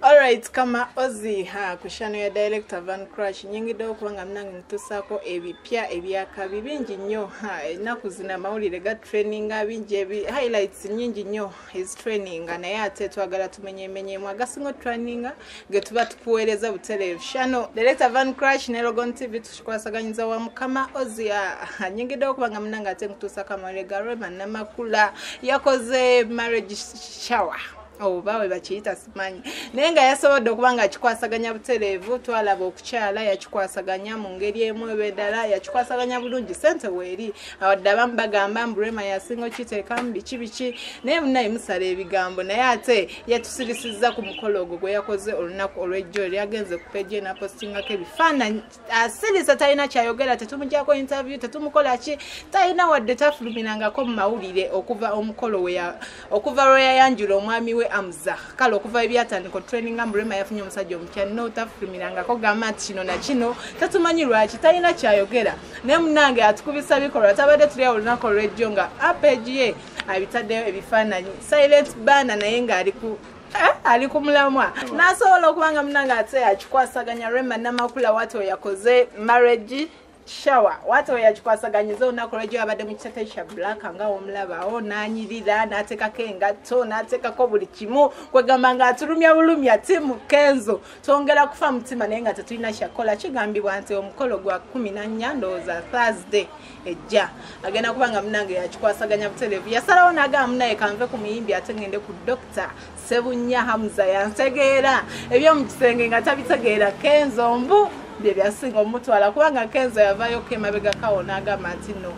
Alright, kama ozi kushano ya director Van Crash nyingi do kubanga mnangi ntusako ebipya ebyaka bibingi nnyo enaku zina mawulire ga training abingi highlights nyingi nnyo his training naye ate twagala tumenye mwagasingo training ge tuba tukuweereza butereevu shano director Van Crash ne Logon TV tushikwasaganyiza wa mukama ozi nyingi do kubanga mnanga ate ntusako amawulire ga Rema na Makula yakoze marriage shower bawe bakiyita simanyi nenga yasobodde okubanga akikwasaganya butereevu twalaba okukyala yakikwasaganya mu ngeri emu ebedala yakikwasaganya bulungi sente weeri awadde abamu bagamba Rema yasinga kiteekamu biki naye munaye musala ebigambo naye ate yatusirisiza ku mukolo ogwo gwe yakoze olunaku olw'ejjo lyagenze ku page na postingako ebifaananyi asirisa talina kyayogera tetumujjako interview tetumukola ki talina wadde tafulumirangako mu mawulire okuva omukolo okuva lwe yayanjula omwami we Hamza kale okuva ebyatandika training Rema yafunye omusajja omupya no tafumiranga ko gama kino na kino tatumanyi lwaki talina kyayogera ne munange atukubisa bikolwa tabadde tuli olunako radio nga page ye abitaddeyo ebifaananyi silent banner naye nga ali ku mulamwa nasobola okubanga munange ate akikwasaganya Rema na Makula watu yakoze marriage shower watu yachikwasaganyiriza olunaku lw'ejjo abadde mu kisate kya black nga omulabawo n'anyirira n'ateekako engatto n'ateekako buli kimu kwegamba nga atulumya bulumya Eddy Kenzo twongera kufa mutima naye nga tetulina kyakola kigambibwa nti omukolo gwa 14 ndowooza Thursday ejja agenda kubanga munange yakikwasaganya butereevu yasalawo n'agamba munaye kanve ku muyimbi ate ngende ku Dr. Sebunya Hamza yantegeera ebyomu kisenge nga tabitegeera Kenzo mbu byasinga omutwala kubanga Kenzo yavayo kemabega kawo n'agamba nti no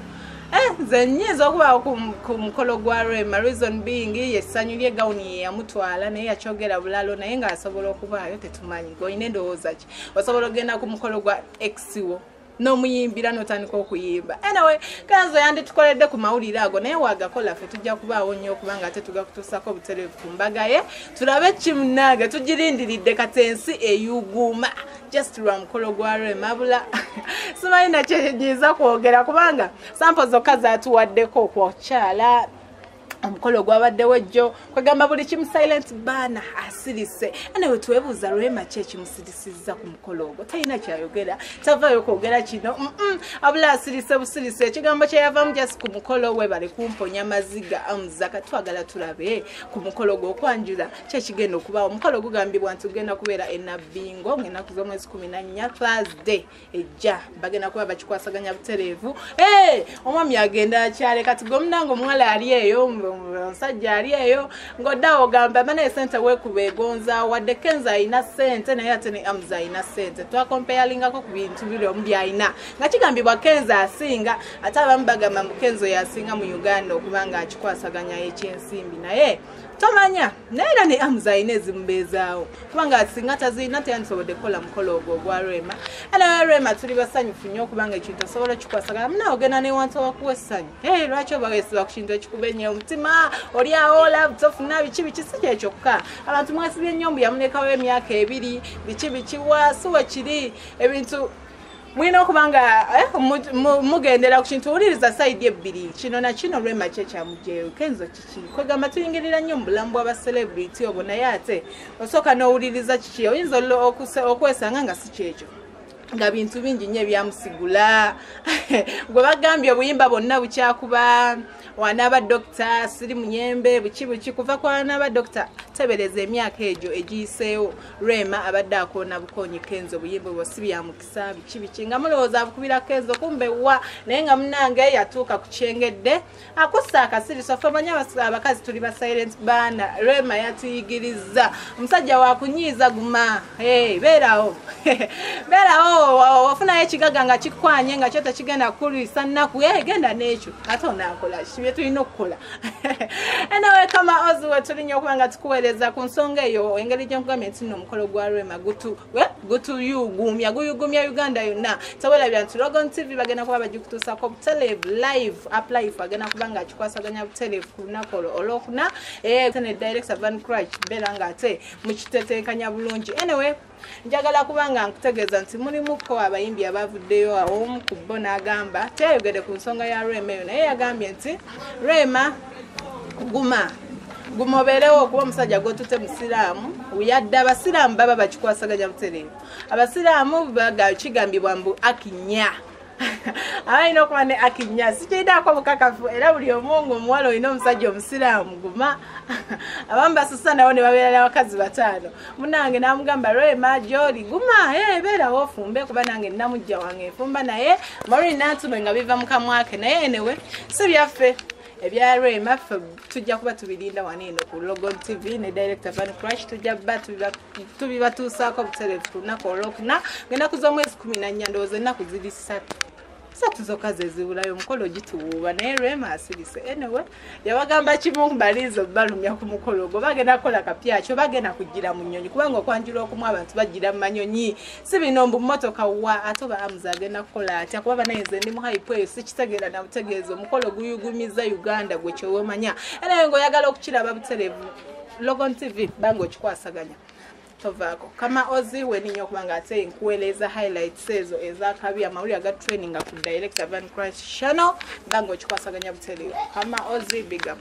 nze nnyinza okubawo ku mukolo gwa Rema reason being yesanyu lye gawuni yamutwala naye yakyogera bulalo naye nga asobola okubaayo tetumanyi ng'olina endowooza ki osobola ogenda ku mukolo gwa exiwo n'omuyimbira n'otandika okuyimba anyway Kenzo yanditukoledde ku mawulire ago naye wagakola ffe tujja kubaawo nnyo okubanga ate tugakutuusako butereevu ku mbaga ye tulabe kimunange tugirindiridde kati ensi eyuguuma just lwa mukolo gwa Rema bula simanyi nakyegiza kwogera kubanga sample zokka zaatuwaddeko okwokyala omukolo gwabaddewo ejjo kwegamba buli kimu silent banner asirise anawe twebuuza Rema kyekimusirisiza ku mukolo ogwo talina kyayogera tavaayo kwogera kino abula asirise busirise ekigambo kyeyavamu just ku mukolo we bali kumponya maziga Hamza katwagala tulabe ku mukolo gwo okwanjula kyekigenda okubaawo omukolo gugambibwa nti gugenda kubeera enabbingo ng'ennaku z'omwezi 14 Thursday ejja bagenda kuba bakikwasaganya butereevu omwami agenda akyale kati gomunange omuwala ali eyo omusajja ali eyo ng'oddawo ogamba banaye sente weekuba egonza wadde Kenzo alina sente naye ate ne Hamza alina sente twakompeyalingako ku bintu biri omu byalina nga kigambibwa Kenzo asinga ate abamu bagamba Kenzo yasinga mu Uganda okubanga akikwasaganya ekyensimbi naye tomanya naye era ne Hamza alina ezimubeezaawo kubanga asinga tazirina teyandisobodde kukola mukolo ogwo ogwa Rema anawe Rema tuli basanyufu nnyo okubanga ekintu osobola okikwasaganya munaawe ogenda newantu awakuwa essanyu lwaki oba weesiba ku kintu ekikubenye omutima oli awo love tofuna biki si kyekyoka abantu mwesibye nnyo mbu yamulekawo emyaka 2 biki wasuwa kiri ebintu mwina okubanga mugendera ku kintu owuliriza sayidi ebbiri kino na kino Rema kyekyamujeyo Kenzo kiki kwegamba tuyingirira nnyo mu bulamu bw'abacelebrity obwo naye ate osooka n'owuliriza kiki oyinza okwesanga nga si kyekyo nga bintu bingi nnyo ebyamusigula gwe bagambye obuyimba bonna bukyakuba wanaba Dr. Siri Munyembe buki kuva kwa wanaba Dr. tebereza emyaka egyo egiyiseewo Rema abadde akoona bukonyi Kenzo buyimba bwosi byamukisa biki nga mulowooza abukubira Kenzo kumbe wa naye nga munange yatuuka ku kyengedde akussa akasiriso ffe banyi abakazi tuli ba silent banner Rema yatuyigiriza omusajja wakunyiiza guma beerawo wafunayo ekigaga nga kikwanye nga kyo tekigenda kulwisa nnaku genda n'ekyo ate onaakola kibye tulina okukola anyway kama ozi we tulinya okubanga tukuweereza ku nsonga eyo engeri gyenkugambye nti nno omukolo gwa Rema gutuyugumya guyugumya Uganda yonna tewelabya nti Logon TV bagenda kuba bagikutuusako butereevu live up live agenda kubanga akikwasaganya butereevu ku lunaku olwokuna ne director Van Crash beera nga ate mukiteteekanya bulungi anyway njagala kubanga nkutegeeza nti mulimuko abayimbi abavuddeyo awomu ku bo n'agamba teyayogedde ku nsonga ya Rema eyo naye yagambye nti Rema guma gumoberewo kuba omusajja gwotute musiraamu yadda abasiraamu baba bakikwasaganya butereevu abasiraamu baga kigambibwa mbu akinya abayina okuba ne akinya sikirinako bukakafu era buli omu omuwala olina omusajja omusiraamu guma abamu basusa nawo ne babeera n'abakazi 5 munange n'amugamba Rema gy'oli guma beerawo ofumbe kuba nange namujja wange enfumba naye Maureen n'antume nga biva mu kamwake naye enewe si byaffe ebya Rema tujja kuba tubirinda wano ku Logon TV ne Director Van Crash tujja tubibatuusaako butereevu ku lunaku olwokuna ng'ennaku z'omwezi 14 ndowooza ennaku ziri 3 zokka zezibulayo Mukolo gituwuuba naye Rema asirise anyway yabagamba kimu mbalizo balumya ku mukolo go bagenda kola kapyakyo bagenda kugira mu nnyonyi kubanga okwanjula okumu abantu bagira mu manyonyi si bino mbu mmotoka wa atoba Hamza agenda kukola atya kuba banayinze ndi mu hype eyo sikitegeera na butegeezo Mukolo guyugumiza Uganda gwe kyewomanya era ngo yagala okukiraba butereevu Logon TV bango kikwasaganya tovako kama ozi weninyo kubanga ate nkueleza highlights ezo ezakabi amawuli aga training ku Director Van Crash channel bango kikwasaganya butereevu kama ozi big up